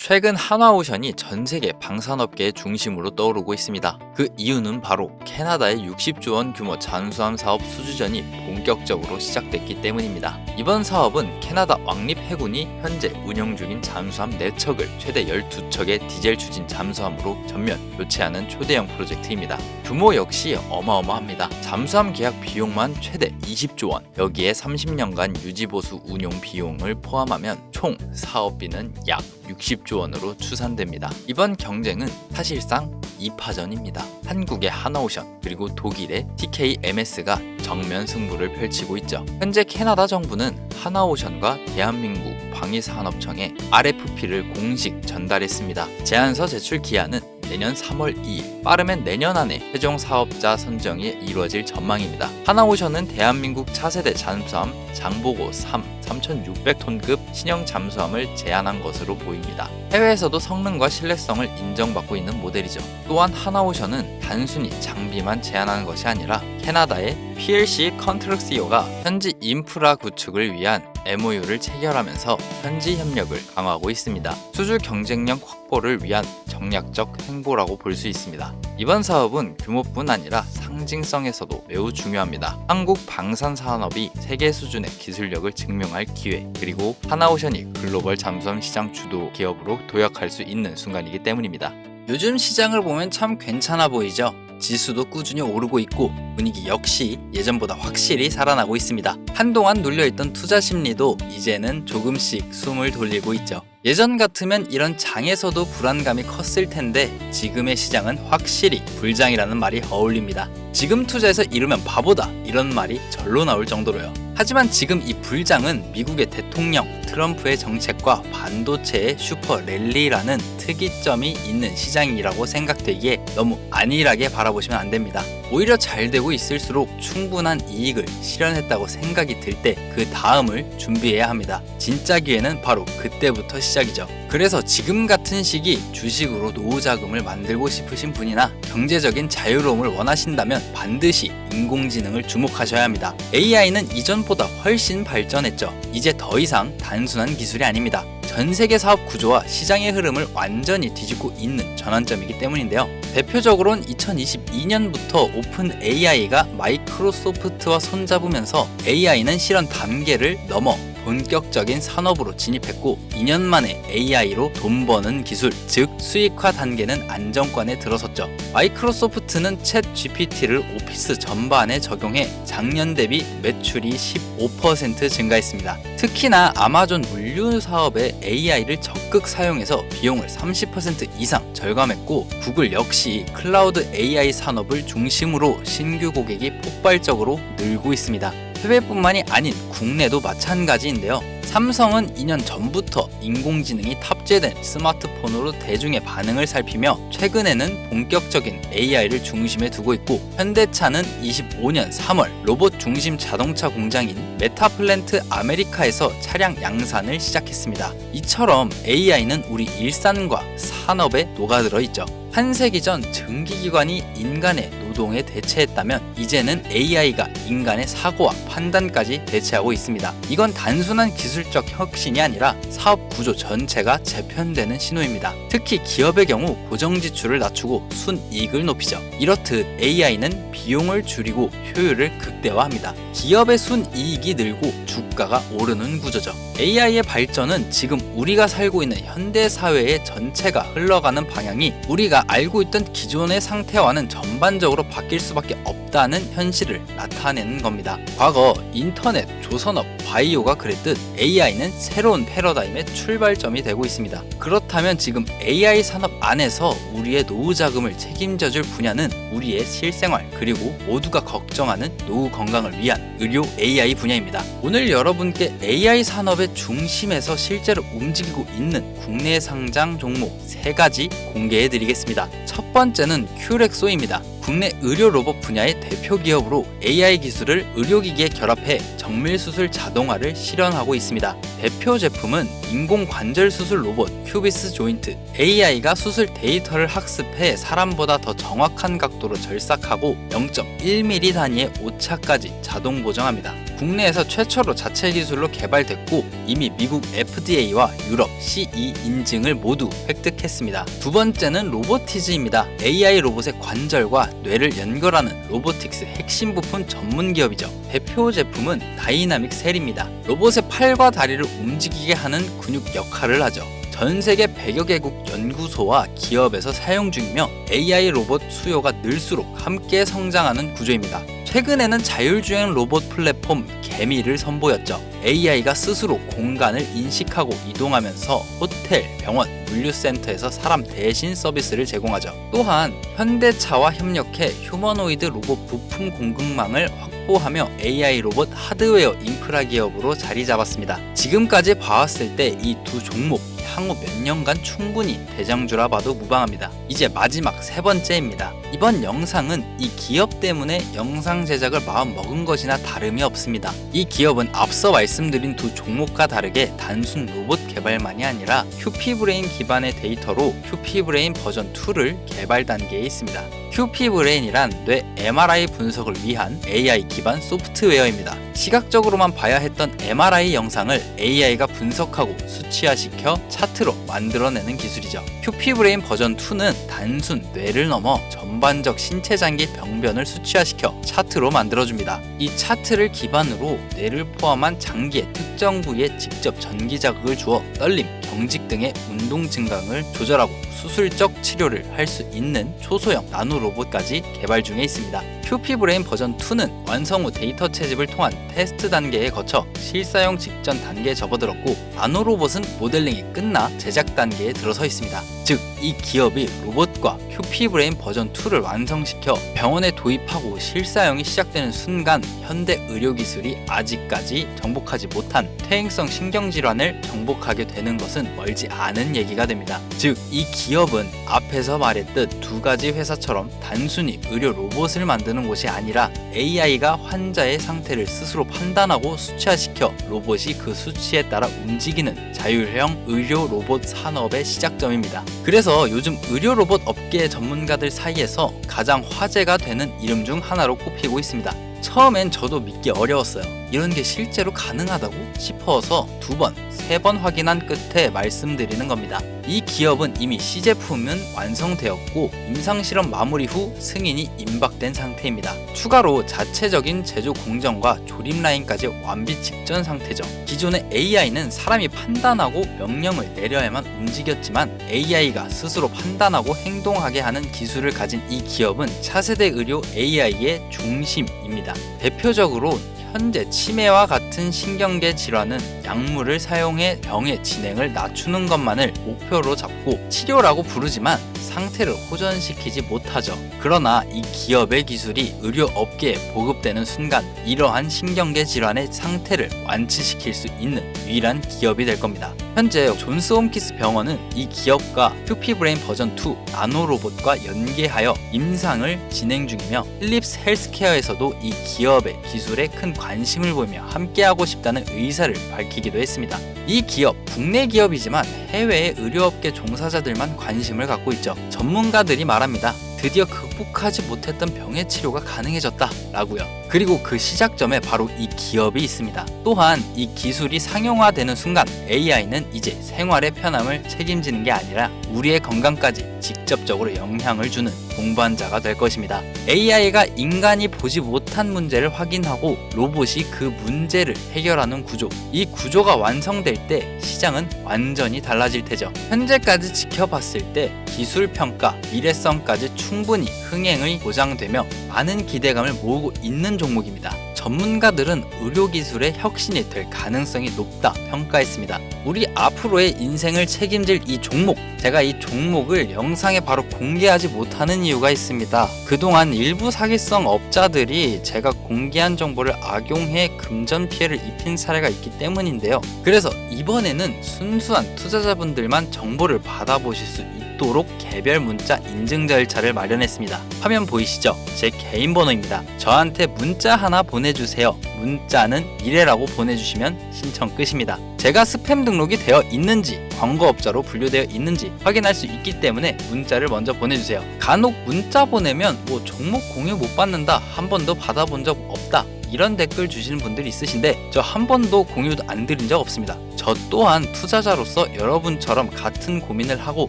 최근 한화오션이 전 세계 방산업계의 중심으로 떠오르고 있습니다. 그 이유는 바로 캐나다의 60조 원 규모 잠수함 사업 수주전이 본격적으로 시작됐기 때문입니다. 이번 사업은 캐나다 왕립 해군이 현재 운영 중인 잠수함 4척을 최대 12척의 디젤 추진 잠수함으로 전면 교체하는 초대형 프로젝트입니다. 규모 역시 어마어마합니다. 잠수함 계약 비용만 최대 20조 원, 여기에 30년간 유지보수 운용 비용을 포함하면 총 사업비는 약 60조 원으로 추산됩니다. 이번 경쟁은 사실상 2파전입니다. 한국의 한화오션 그리고 독일의 TKMS가 정면 승부를 펼치고 있죠. 현재 캐나다 정부는 한화오션과 대한민국 방위산업청에 RFP를 공식 전달했습니다. 제안서 제출 기한은 내년 3월 2일, 빠르면 내년 안에 최종 사업자 선정이 이루어질 전망입니다. 한화오션은 대한민국 차세대 잠수함 장보고 3,600톤급 신형 잠수함을 제안한 것으로 보입니다. 해외에서도 성능과 신뢰성을 인정받고 있는 모델이죠. 또한 한화오션은 단순히 장비만 제안하는 것이 아니라 캐나다의 PLC 컨트럭시오가 현지 인프라 구축을 위한 MOU를 체결하면서 현지 협력을 강화하고 있습니다. 수주 경쟁력 확보를 위한 전략적 행보라고 볼 수 있습니다. 이번 사업은 규모뿐 아니라 상징성에서도 매우 중요합니다. 한국 방산산업이 세계 수준의 기술력을 증명할 기회, 그리고 한화오션이 글로벌 잠수함 시장 주도 기업으로 도약할 수 있는 순간이기 때문입니다. 요즘 시장을 보면 참 괜찮아 보이죠? 지수도 꾸준히 오르고 있고 분위기 역시 예전보다 확실히 살아나고 있습니다. 한동안 눌려있던 투자 심리도 이제는 조금씩 숨을 돌리고 있죠. 예전 같으면 이런 장에서도 불안감이 컸을 텐데 지금의 시장은 확실히 불장이라는 말이 어울립니다. 지금 투자해서 잃으면 바보다, 이런 말이 절로 나올 정도로요. 하지만 지금 이 불장은 미국의 대통령 트럼프의 정책과 반도체의 슈퍼 랠리라는 특이점이 있는 시장이라고 생각되기에 너무 안일하게 바라보시면 안 됩니다. 오히려 잘 되고 있을수록 충분한 이익을 실현했다고 생각이 들 때 그 다음을 준비해야 합니다. 진짜 기회는 바로 그때부터 시작이죠. 그래서 지금 같은 시기 주식으로 노후 자금을 만들고 싶으신 분이나 경제적인 자유로움을 원하신다면 반드시 인공지능을 주목하셔야 합니다. AI는 이전보다 훨씬 발전했죠. 이제 더 이상 단순한 기술이 아닙니다. 전 세계 사업 구조와 시장의 흐름을 완전히 뒤집고 있는 전환점이기 때문인데요. 대표적으로는 2022년부터 오픈 AI가 마이크로소프트와 손잡으면서 AI는 실현 단계를 넘어 본격적인 산업으로 진입했고 2년 만에 AI로 돈 버는 기술, 즉 수익화 단계는 안정권에 들어섰죠. 마이크로소프트는 챗 GPT를 오피스 전반에 적용해 작년 대비 매출이 15% 증가했습니다. 특히나 아마존 물류 사업에 AI를 적극 사용해서 비용을 30% 이상 절감했고 구글 역시 클라우드 AI 산업을 중심으로 신규 고객이 폭발적으로 늘고 있습니다. 해외뿐만이 아닌 국내도 마찬가지인데요. 삼성은 2년 전부터 인공지능이 탑재된 스마트폰으로 대중의 반응을 살피며 최근에는 본격적인 AI를 중심에 두고 있고 현대차는 25년 3월 로봇 중심 자동차 공장인 메타플랜트 아메리카에서 차량 양산을 시작했습니다. 이처럼 AI는 우리 일상과 산업에 녹아들어 있죠. 한 세기 전 증기기관이 인간의 노동에 대체했다면 이제는 AI가 인간의 사고와 판단까지 대체하고 있습니다. 이건 단순한 기술적 혁신이 아니라 사업 구조 전체가 재편되는 신호입니다. 특히 기업의 경우 고정 지출을 낮추고 순이익을 높이죠. 이렇듯 AI는 비용을 줄이고 효율을 극대화합니다. 기업의 순이익이 늘고 주가가 오르는 구조죠. AI의 발전은 지금 우리가 살고 있는 현대 사회의 전체가 흘러가는 방향이 우리가 알고 있던 기존의 상태와는 전반적으로 바뀔 수밖에 없다는 현실을 나타내는 겁니다. 과거 인터넷, 조선업, 바이오가 그랬듯 AI는 새로운 패러다임의 출발점이 되고 있습니다. 그렇다면 지금 AI 산업 안에서 우리의 노후 자금을 책임져줄 분야는 우리의 실생활 그리고 모두가 걱정하는 노후 건강을 위한 의료 AI 분야입니다. 오늘 여러분께 AI 산업의 중심에서 실제로 움직이고 있는 국내 상장 종목 3가지 공개해드리겠습니다. 첫 번째는 큐렉소입니다. 국내 의료 로봇 분야의 대표 기업으로 AI 기술을 의료기기에 결합해 정밀수술 자동화를 실현하고 있습니다. 대표 제품은 인공관절 수술 로봇 큐비스 조인트. AI가 수술 데이터를 학습해 사람보다 더 정확한 각도로 절삭하고 0.1mm 단위의 오차까지 자동 보정합니다. 국내에서 최초로 자체 기술로 개발됐고 이미 미국 FDA와 유럽 CE 인증을 모두 획득했습니다. 두 번째는 로보티즈입니다. AI 로봇의 관절과 뇌를 연결하는 로보틱스 핵심 부품 전문 기업이죠. 대표 제품은 다이나믹 셀입니다. 로봇의 팔과 다리를 움직이게 하는 근육 역할을 하죠. 전 세계 100여 개국 연구소와 기업에서 사용 중이며 AI 로봇 수요가 늘수록 함께 성장하는 구조입니다. 최근에는 자율주행 로봇 플랫폼 개미를 선보였죠. AI가 스스로 공간을 인식하고 이동하면서 호텔, 병원, 물류센터에서 사람 대신 서비스를 제공하죠. 또한 현대차와 협력해 휴머노이드 로봇 부품 공급망을 확보하며 AI 로봇 하드웨어 인프라 기업으로 자리 잡았습니다. 지금까지 봐왔을 때 이 두 종목 향후 몇 년간 충분히 대장주라 봐도 무방합니다. 이제 마지막 세 번째입니다. 이번 영상은 이 기업 때문에 영상 제작을 마음 먹은 것이나 다름이 없습니다. 이 기업은 앞서 말씀드린 두 종목과 다르게 단순 로봇 개발만이 아니라 큐피브레인 기반의 데이터로 큐피브레인 버전 2를 개발 단계에 있습니다. 큐피브레인이란 뇌 MRI 분석을 위한 AI 기반 소프트웨어입니다. 시각적으로만 봐야 했던 MRI 영상을 AI가 분석하고 수치화시켜 차트로 만들어내는 기술이죠. 큐피브레인 버전 2는 단순 뇌를 넘어 전반적 신체 장기 병변을 수치화시켜 차트로 만들어줍니다. 이 차트를 기반으로 뇌를 포함한 장기의 특정 부위에 직접 전기 자극을 주어 떨림, 경직 등의 운동 증강을 조절하고 수술적 치료를 할 수 있는 초소형 나노 로봇까지 개발 중에 있습니다. 큐피브레인 버전 2는 완성 후 데이터 채집을 통한 테스트 단계에 거쳐 실사용 직전 단계에 접어들었고 나노 로봇은 모델링이 끝나 제작 단계에 들어서 있습니다. 즉, 이 기업이 로봇과 큐피브레인 버전 2를 완성시켜 병원에 도입하고 실사용이 시작되는 순간 현대 의료기술이 아직까지 정복하지 못한 퇴행성 신경질환을 정복하게 되는 것은 멀지 않은 얘기가 됩니다. 즉, 이 기업은 앞에서 말했듯 두 가지 회사처럼 단순히 의료 로봇을 만드는 곳이 아니라 AI가 환자의 상태를 스스로 판단하고 수치화시켜 로봇이 그 수치에 따라 움직이는 자율형 의료 로봇 산업의 시작점입니다. 그래서 요즘 의료 로봇 업계 전문가들 사이에서 가장 화제가 되는 이름 중 하나로 꼽히고 있습니다. 처음엔 저도 믿기 어려웠어요. 이런 게 실제로 가능하다고 싶어서 2번, 3번 확인한 끝에 말씀드리는 겁니다. 이 기업은 이미 C제품은 완성되었고 임상실험 마무리 후 승인이 임박된 상태입니다. 추가로 자체적인 제조 공정과 조립 라인까지 완비 직전 상태죠. 기존의 AI는 사람이 판단하고 명령을 내려야만 움직였지만 AI가 스스로 판단하고 행동하게 하는 기술을 가진 이 기업은 차세대 의료 AI의 중심입니다. 대표적으로 현재 치매와 같은 신경계 질환은 약물을 사용해 병의 진행을 낮추는 것만을 목표로 잡고 치료라고 부르지만 상태를 호전시키지 못하죠. 그러나 이 기업의 기술이 의료 업계에 보급되는 순간 이러한 신경계 질환의 상태를 완치시킬 수 있는 유일한 기업이 될 겁니다. 현재 존스 홈키스 병원은 이 기업과 큐피브레인 버전 2 나노 로봇과 연계하여 임상을 진행 중이며 필립스 헬스케어에서도 이 기업의 기술에 큰 관심을 보이며 함께하고 싶다는 의사를 밝히기도 했습니다. 이 기업, 국내 기업이지만 해외의 의료업계 종사자들만 관심을 갖고 있죠. 전문가들이 말합니다. 드디어 극복하지 못했던 병의 치료가 가능해졌다 라고요. 그리고 그 시작점에 바로 이 기업이 있습니다. 또한 이 기술이 상용화되는 순간 AI는 이제 생활의 편함을 책임지는 게 아니라 우리의 건강까지 직접적으로 영향을 주는 동반자가 될 것입니다. AI가 인간이 보지 못한 문제를 확인하고 로봇이 그 문제를 해결하는 구조. 이 구조가 완성될 때 시장은 완전히 달라질 테죠. 현재까지 지켜봤을 때 기술 평가, 미래성까지 충분히 흥행이 보장되며 많은 기대감을 모으고 있는 종목입니다. 전문가들은 의료기술의 혁신이 될 가능성이 높다 평가했습니다. 우리 앞으로의 인생을 책임질 이 종목, 제가 이 종목을 영상에 바로 공개하지 못하는 이유가 있습니다. 그동안 일부 사기성 업자들이 제가 공개한 정보를 악용해 금전 피해를 입힌 사례가 있기 때문인데요. 그래서 이번에는 순수한 투자자분들만 정보를 받아보실 수 있도록 개별 문자 인증 절차를 마련했습니다. 화면 보이시죠? 제 개인 번호입니다. 저한테 문자 하나 보내주세요. 문자는 미래라고 보내주시면 신청 끝입니다. 제가 스팸 등록이 되어 있는지 광고업자로 분류되어 있는지 확인할 수 있기 때문에 문자를 먼저 보내주세요. 간혹 문자 보내면 종목 공유 못 받는다, 한 번도 받아본 적 없다 이런 댓글 주시는 분들이 있으신데 저 한 번도 공유도 안 드린 적 없습니다. 저 또한 투자자로서 여러분처럼 같은 고민을 하고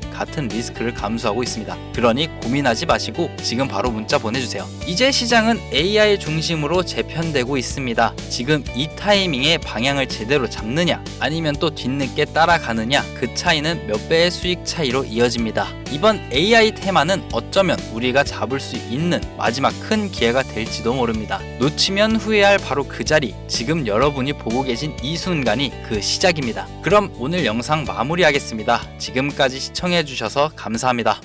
같은 리스크를 감수하고 있습니다. 그러니 고민하지 마시고 지금 바로 문자 보내주세요. 이제 시장은 AI 중심으로 재편되고 있습니다. 지금 이 타이밍에 방향을 제대로 잡느냐 아니면 또 뒤늦게 따라가느냐, 그 차이는 몇 배의 수익 차이로 이어집니다. 이번 AI 테마는 어쩌면 우리가 잡을 수 있는 마지막 큰 기회가 될지도 모릅니다. 놓치면 후회할 바로 그 자리, 지금 여러분이 보고 계신 이 순간이 그 시작입니다. 그럼 오늘 영상 마무리하겠습니다. 지금까지 시청해주셔서 감사합니다.